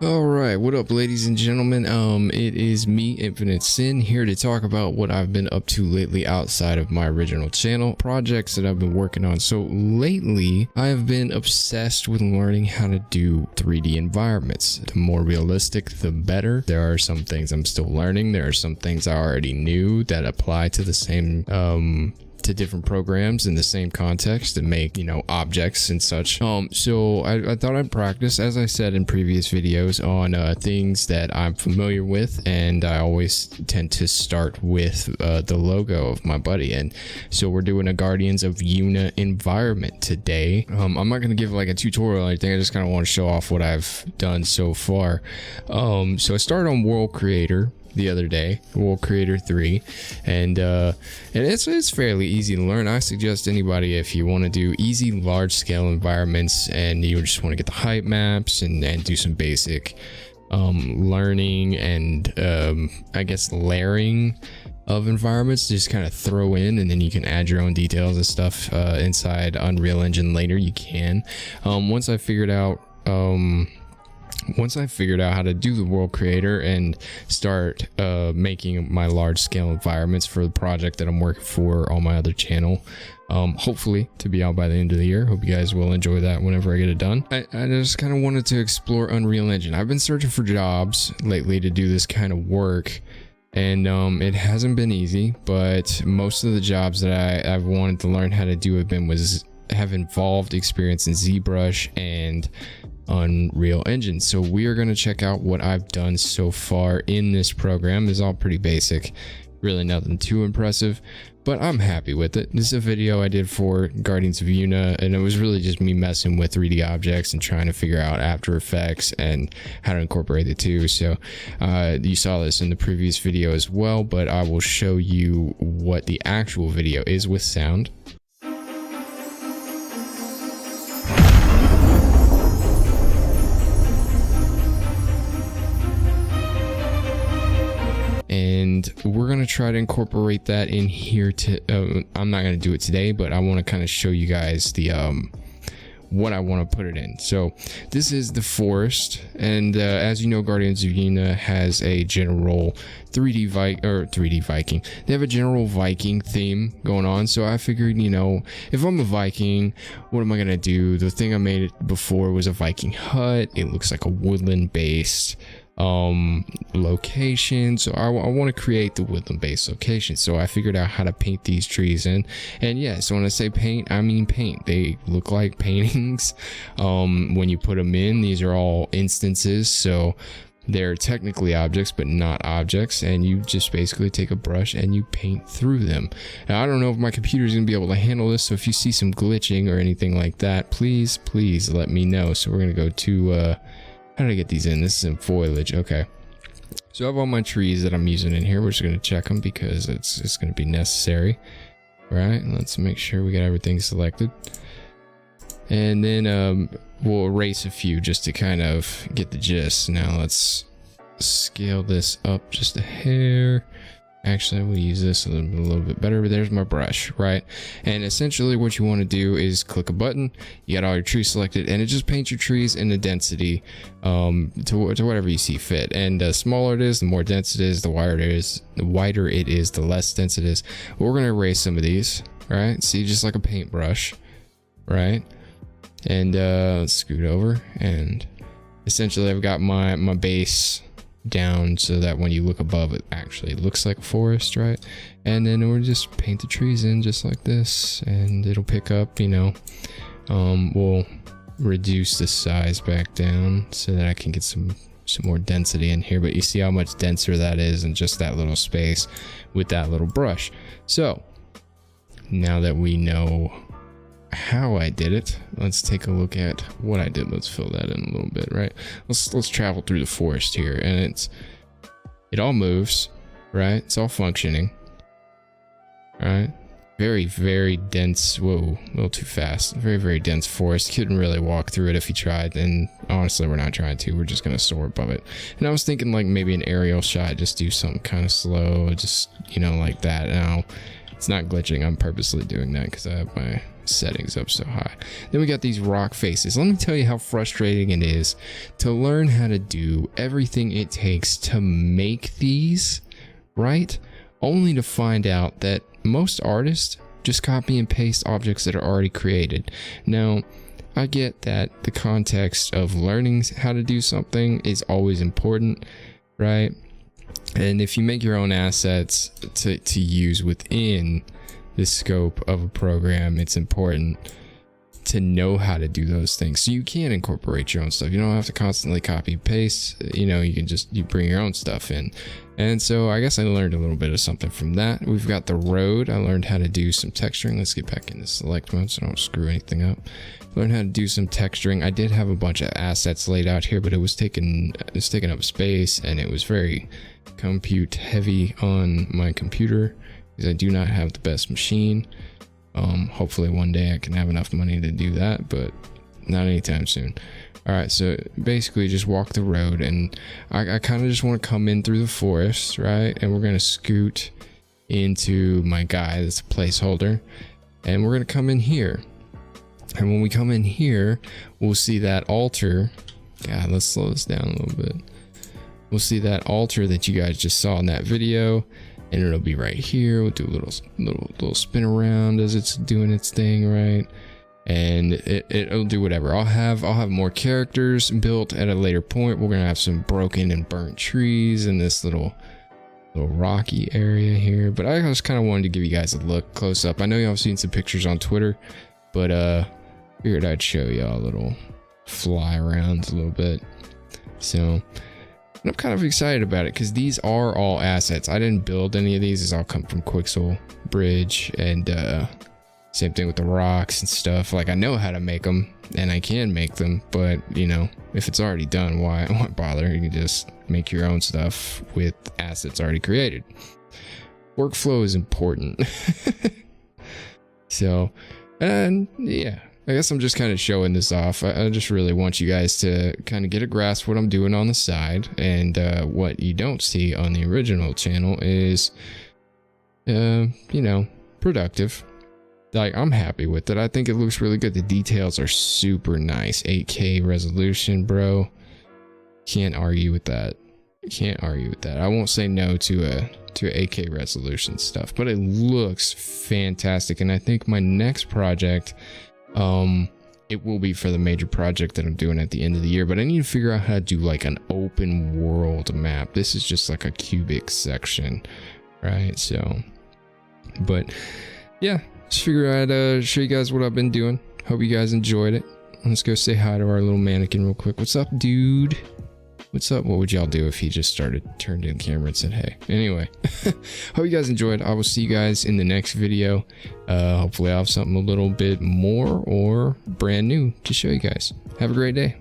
All right, what up, ladies and gentlemen? It is me, Infinite Sin, here to talk about what I've been up to lately outside of my original channel, projects that I've been working on. So lately, I have been obsessed with learning how to do 3D environments. The more realistic, the better. There are some things I'm still learning. There are some things I already knew that apply to the same to different programs in the same context and make, objects and such. So I thought I'd practice, as I said in previous videos, on things that I'm familiar with, and I always tend to start with the logo of my buddy. And so we're doing a Guardians of Yuna environment today. I'm not going to give like a tutorial or anything. I just kind of want to show off what I've done so far. So I started on World Creator the other day, World Creator 3, and it's fairly easy to learn. I suggest anybody, if you want to do easy large scale environments and you just want to get the height maps and do some basic learning and I guess layering of environments, just kind of throw in, and then you can add your own details and stuff inside Unreal Engine later. You can once I figured out how to do the World Creator and start making my large scale environments for the project that I'm working for on my other channel, hopefully to be out by the end of the year. Hope you guys will enjoy that whenever I get it done. I just kind of wanted to explore Unreal Engine. I've been searching for jobs lately to do this kind of work, and it hasn't been easy, but most of the jobs that I've wanted to learn how to do have involved experience in ZBrush and Unreal Engine. So we are going to check out what I've done so far in this program. It's all pretty basic, really nothing too impressive, but I'm happy with it. This is a video I did for Guardians of Yuna, and it was really just me messing with 3D objects and trying to figure out After Effects and how to incorporate the two. So you saw this in the previous video as well, but I will show you what the actual video is with sound. And we're going to try to incorporate that in here I'm not going to do it today, but I want to kind of show you guys the what I want to put it in. So this is the forest, and as you know, Guardians of Yuna has a general 3D Viking. They have a general Viking theme going on. So I figured, if I'm a Viking, what am I going to do? The thing I made before was a Viking hut. It looks like a woodland based location, so I want to create the woodland based location. So I figured out how to paint these trees in, and yeah, so when I say paint, I mean paint. They look like paintings when you put them in. These are all instances, so they're technically objects but not objects, and you just basically take a brush and you paint through them. Now I don't know if my computer is gonna be able to handle this, so if you see some glitching or anything like that, please let me know. So we're gonna go to how did I get these in? This is in foliage. Okay. So I have all my trees that I'm using in here. We're just going to check them because it's going to be necessary. Right. Let's make sure we got everything selected. And then we'll erase a few just to kind of get the gist. Now let's scale this up just a hair. Actually, we'll use this a little bit better. There's my brush, right? And essentially what you want to do is click a button. You got all your trees selected, and it just paints your trees in the density to whatever you see fit. And the smaller it is, the more dense it is. The wider it is, the less dense it is. But we're going to erase some of these, right? See, just like a paintbrush, right? And let's scoot over, and essentially I've got my base down so that when you look above, it actually looks like a forest, right? And then we'll just paint the trees in just like this, and it'll pick up. We'll reduce the size back down so that I can get some more density in here, but you see how much denser that is in just that little space with that little brush. So now that we know how I did it, let's take a look at what I did. Let's fill that in a little bit, right? Let's travel through the forest here, and it all moves, right? It's all functioning, right? very, very dense. Whoa, a little too fast. Very, very dense forest. Couldn't really walk through it if you tried. And honestly, we're not trying to. We're just gonna soar above it. And I was thinking like maybe an aerial shot, just do something kind of slow, just, you know, like that. Now it's not glitching. I'm purposely doing that because I have my settings up so high. Then we got these rock faces. Let me tell you how frustrating it is to learn how to do everything it takes to make these, right? Only to find out that most artists just copy and paste objects that are already created. Now, I get that the context of learning how to do something is always important, right? And if you make your own assets to use within the scope of a program, it's important to know how to do those things so you can incorporate your own stuff. You don't have to constantly copy and paste, you know, you can just bring your own stuff in. And so I guess I learned a little bit of something from that. We've got the road. I learned how to do some texturing. Let's get back into select mode so I don't screw anything up. Learned how to do some texturing. I did have a bunch of assets laid out here, but it was taking up space, and it was very compute heavy on my computer because I do not have the best machine. Hopefully one day I can have enough money to do that, but not anytime soon. All right, so basically just walk the road, and I kind of just want to come in through the forest, right? And we're going to scoot into my guy that's a placeholder, and we're going to come in here. And when we come in here, we'll see that altar. God, let's slow this down a little bit. We'll see that altar that you guys just saw in that video, and it'll be right here. We'll do a little spin around as it's doing its thing, right? And it'll do whatever. I'll have more characters built at a later point. We're gonna have some broken and burnt trees in this little rocky area here. But I just kind of wanted to give you guys a look close up. I know y'all have seen some pictures on Twitter, but figured I'd show y'all a little fly around a little bit. So I'm kind of excited about it because these are all assets. I didn't build any of these. These all come from Quixel Bridge, and same thing with the rocks and stuff. Like, I know how to make them and I can make them, but you know, if it's already done, why bother? You can just make your own stuff with assets already created. Workflow is important. So, and yeah, I guess I'm just kind of showing this off. I just really want you guys to kind of get a grasp of what I'm doing on the side. And what you don't see on the original channel is, you know, productive. Like, I'm happy with it. I think it looks really good. The details are super nice. 8K resolution, bro. Can't argue with that. Can't argue with that. I won't say no to a 8K resolution stuff, but it looks fantastic. And I think my next project, it will be for the major project that I'm doing at the end of the year, but I need to figure out how to do like an open world map. This is just like a cubic section, right? So, but yeah, just figure I'd show you guys what I've been doing. Hope you guys enjoyed it. Let's go say hi to our little mannequin real quick. What's up, dude? What's up? What would y'all do if he just turned in the camera and said, hey? Anyway, hope you guys enjoyed. I will see you guys in the next video. Hopefully I'll have something a little bit more or brand new to show you guys. Have a great day.